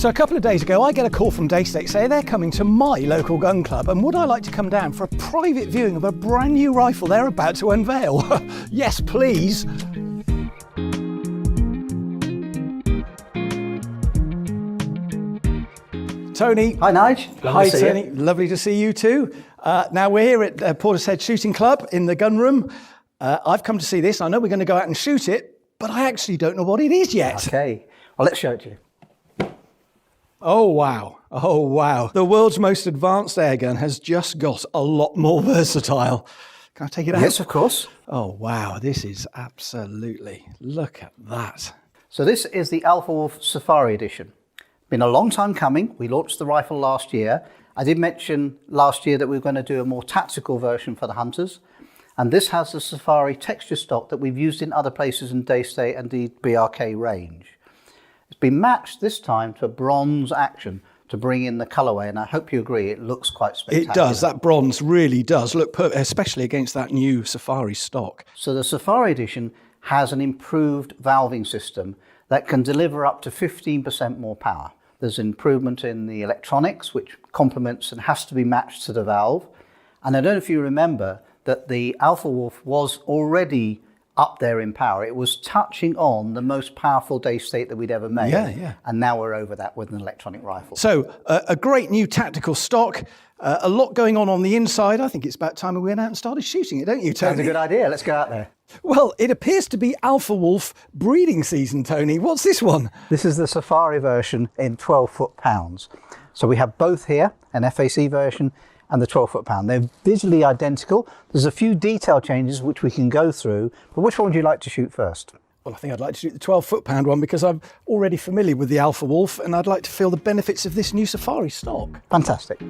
So a couple of days ago, I get a call from Daystate saying they're coming to my local gun club and would I like to come down for a private viewing of a brand new rifle they're about to unveil? Yes, please. Tony. Hi, Nige. Hi, Tony. Lovely to see you too. Now we're here at Portishead Shooting Club in the gun room. I've come to see this. I know we're going to go out and shoot it, but I actually don't know what it is yet. Okay. Well, let's show it to you. Oh, wow. Oh, wow. The world's most advanced airgun has just got a lot more versatile. Can I take it out? Yes, of course. Oh, wow. This is absolutely... Look at that. So this is the Alpha Wolf Safari Edition. Been a long time coming. We launched the rifle last year. I did mention last year that we were going to do a more tactical version for the hunters. And this has the Safari texture stock that we've used in other places in Daystate and the BRK range. It's been matched this time to a bronze action to bring in the colourway, and I hope you agree it looks quite spectacular. It does. That bronze really does look perfect, especially against that new Safari stock. So the Safari Edition has an improved valving system that can deliver up to 15% more power. There's improvement in the electronics, which complements and has to be matched to the valve. And I don't know if you remember that the Alpha Wolf was already up there in power. It was touching on the most powerful Daystate that we'd ever made. Yeah. And now we're over that with an electronic rifle. So a great new tactical stock, a lot going on the inside. I think it's about time we went out and started shooting it, don't you, Tony? Sounds a good idea. Let's go out there. Well, it appears to be Alpha Wolf breeding season, Tony. What's this one? This is the Safari version in 12 foot-pounds. So we have both here, an FAC version and the 12 foot-pound. They're visually identical. There's a few detail changes which we can go through, but which one would you like to shoot first? Well, I think I'd like to shoot the 12 foot-pound one because I'm already familiar with the Alpha Wolf and I'd like to feel the benefits of this new Safari stock. Fantastic.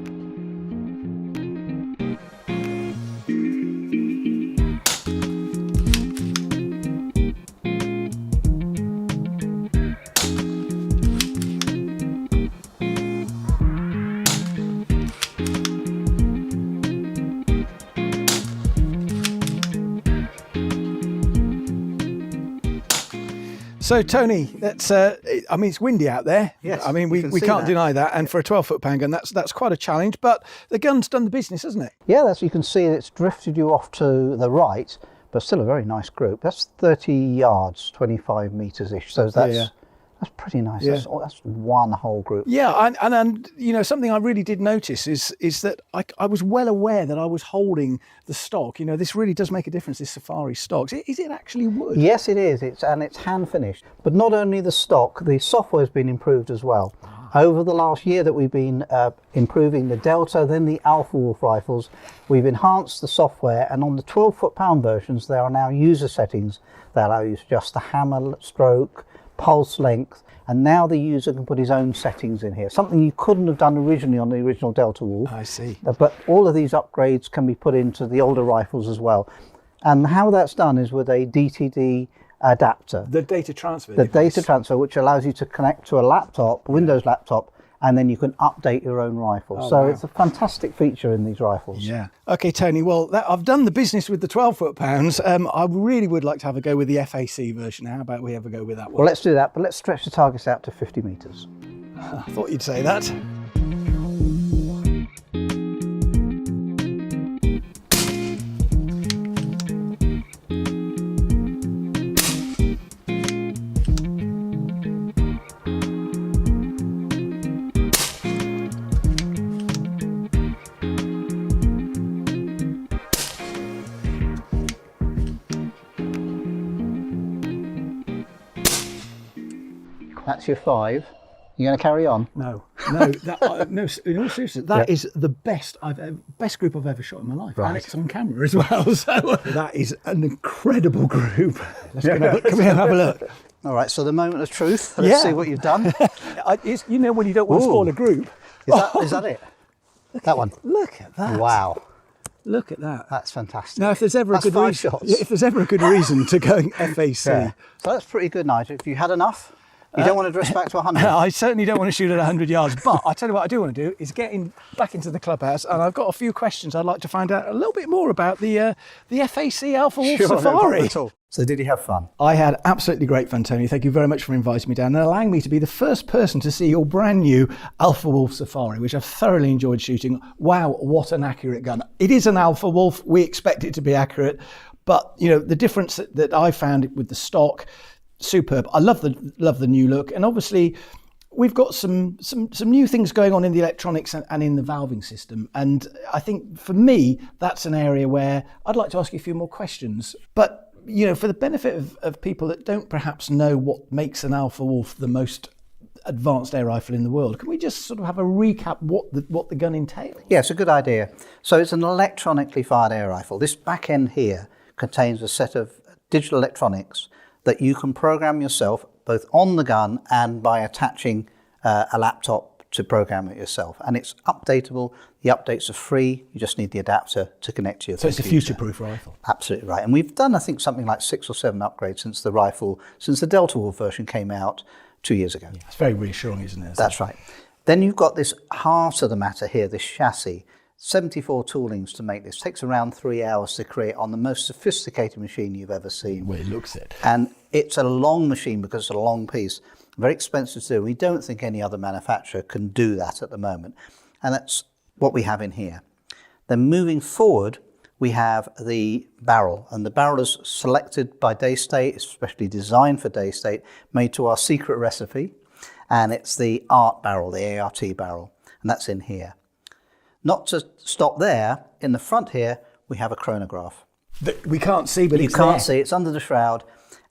So, Tony, that's, I mean, it's windy out there. Yes, I mean, we can't deny that. And for a 12 foot-pound gun, that's quite a challenge. But the gun's done the business, hasn't it? Yeah, that's, you can see it's drifted you off to the right, but still a very nice group. That's 30 yards, 25 metres-ish. So that's pretty nice. Yeah. That's one whole group. Yeah, and you know, something I really did notice is that I was well aware that I was holding the stock. You know, this really does make a difference, this Safari stock. Is it actually wood? Yes, it is. It's hand finished. But not only the stock, the software has been improved as well. Over the last year that we've been improving the Delta, then the Alpha Wolf rifles, we've enhanced the software, and on the 12 foot-pound versions, there are now user settings that allow you to adjust the hammer stroke, pulse length, and now the user can put his own settings in here, something you couldn't have done originally on the original Delta Wolf. I see. But all of these upgrades can be put into the older rifles as well. And how that's done is with a DTD adapter. The data transfer The device. data transfer, which allows you to connect to a laptop, Windows laptop, and then you can update your own rifle. Wow. It's a fantastic feature in these rifles. Yeah. Okay, Tony, well, I've done the business with the 12 foot-pounds. I really would like to have a go with the FAC version. How about we have a go with that one? Well, let's do that, but let's stretch the targets out to 50 metres. I thought you'd say that. That's your 5. You going to carry on? No. No, in all seriousness, that is the best group I've ever shot in my life. Right. And it's on camera as well. So that is an incredible group. Come here and have a look. All right, so the moment of truth. Let's see what you've done. You know when you don't want to spoil a group. Is that it? That one? Look at that. Wow. Look at that. That's fantastic. Now, if there's ever a good reason, if there's ever a good reason to go FAC, So that's pretty good, Nigel. If you had enough, you don't want to dress back to 100. I certainly don't want to shoot at 100 yards. But I tell you what, I do want to do is get back into the clubhouse, and I've got a few questions I'd like to find out a little bit more about the FAC Alpha Wolf Safari. No problem at all. So did you have fun? I had absolutely great fun, Tony. Thank you very much for inviting me down and allowing me to be the first person to see your brand new Alpha Wolf Safari, which I've thoroughly enjoyed shooting. Wow, what an accurate gun. It is an Alpha Wolf. We expect it to be accurate. But, you know, the difference that I found with the stock, superb. I love the new look. And obviously, we've got some new things going on in the electronics and in the valving system. And I think, for me, that's an area where I'd like to ask you a few more questions. But you know, for the benefit of people that don't perhaps know what makes an Alpha Wolf the most advanced air rifle in the world, can we just sort of have a recap what the gun entails? Yeah, it's a good idea. So it's an electronically fired air rifle. This back end here contains a set of digital electronics that you can program yourself, both on the gun and by attaching a laptop to program it yourself. And it's updatable. The updates are free. You just need the adapter to connect to your computer. So it's a future-proof rifle. Absolutely right. And we've done, I think, something like 6 or 7 upgrades since the Delta Wolf version came out 2 years ago. Yeah, it's very reassuring, isn't it? That's right. Then you've got this heart of the matter here, this chassis. 74 toolings to make this. Takes around 3 hours to create on the most sophisticated machine you've ever seen. Well, it looks it. And it's a long machine because it's a long piece. Very expensive to do. We don't think any other manufacturer can do that at the moment. And that's what we have in here. Then moving forward, we have the barrel. And the barrel is selected by Daystate, especially designed for Daystate, made to our secret recipe. And it's the ART barrel, the ART barrel. And that's in here. Not to stop there, in the front here, we have a chronograph. That we can't see, but it's there. You can't see, it's under the shroud.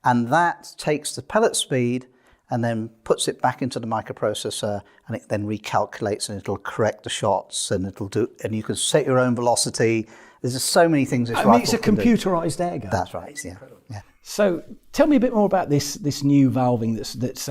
And that takes the pellet speed and then puts it back into the microprocessor, and it then recalculates, and it'll correct the shots, and and you can set your own velocity. There's just so many things this rifle it's a computerized air gun. That's right, yeah. So tell me a bit more about this new valving that's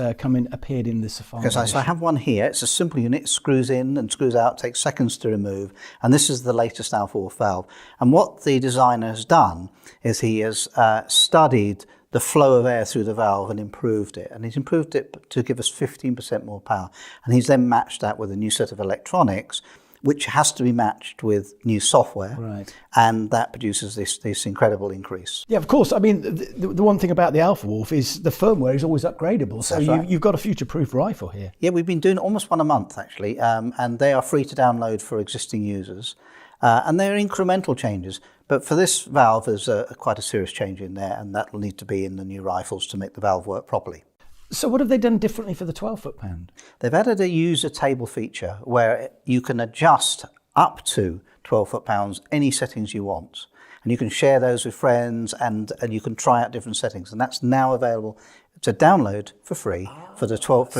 appeared in the Safari. Okay, so I have one here. It's a simple unit. It screws in and screws out, takes seconds to remove. And this is the latest Alpha Wolf valve. And what the designer has done is he has studied the flow of air through the valve and improved it. And he's improved it to give us 15% more power. And he's then matched that with a new set of electronics, which has to be matched with new software. Right. And that produces this incredible increase. Yeah, of course. I mean, the one thing about the Alpha Wolf is the firmware is always upgradable. So you've got a future-proof rifle here. Yeah, we've been doing almost one a month, actually. And they are free to download for existing users. And they're incremental changes. But for this valve, there's quite a serious change in there, and that will need to be in the new rifles to make the valve work properly. So what have they done differently for the 12 foot-pound? They've added a user table feature where you can adjust up to 12 foot-pounds any settings you want. And you can share those with friends, and you can try out different settings. And that's now available to download for free for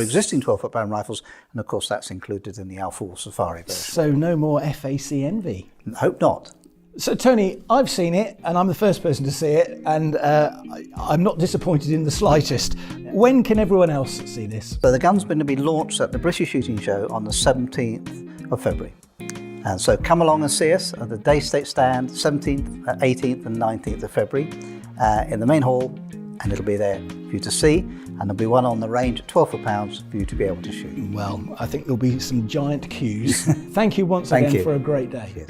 existing 12 foot-pound rifles. And of course, that's included in the Alpha Wolf Safari version. So no more FAC envy? Hope not. So Tony, I've seen it, and I'm the first person to see it, and I'm not disappointed in the slightest. When can everyone else see this? So the gun's going to be launched at the British Shooting Show on the 17th of February. And so come along and see us at the Daystate stand, 17th, 18th and 19th of February in the main hall, and it'll be there for you to see. And there'll be one on the range at 12 foot-pounds for you to be able to shoot. Well, I think there'll be some giant queues. Thank you once again for a great day. Cheers.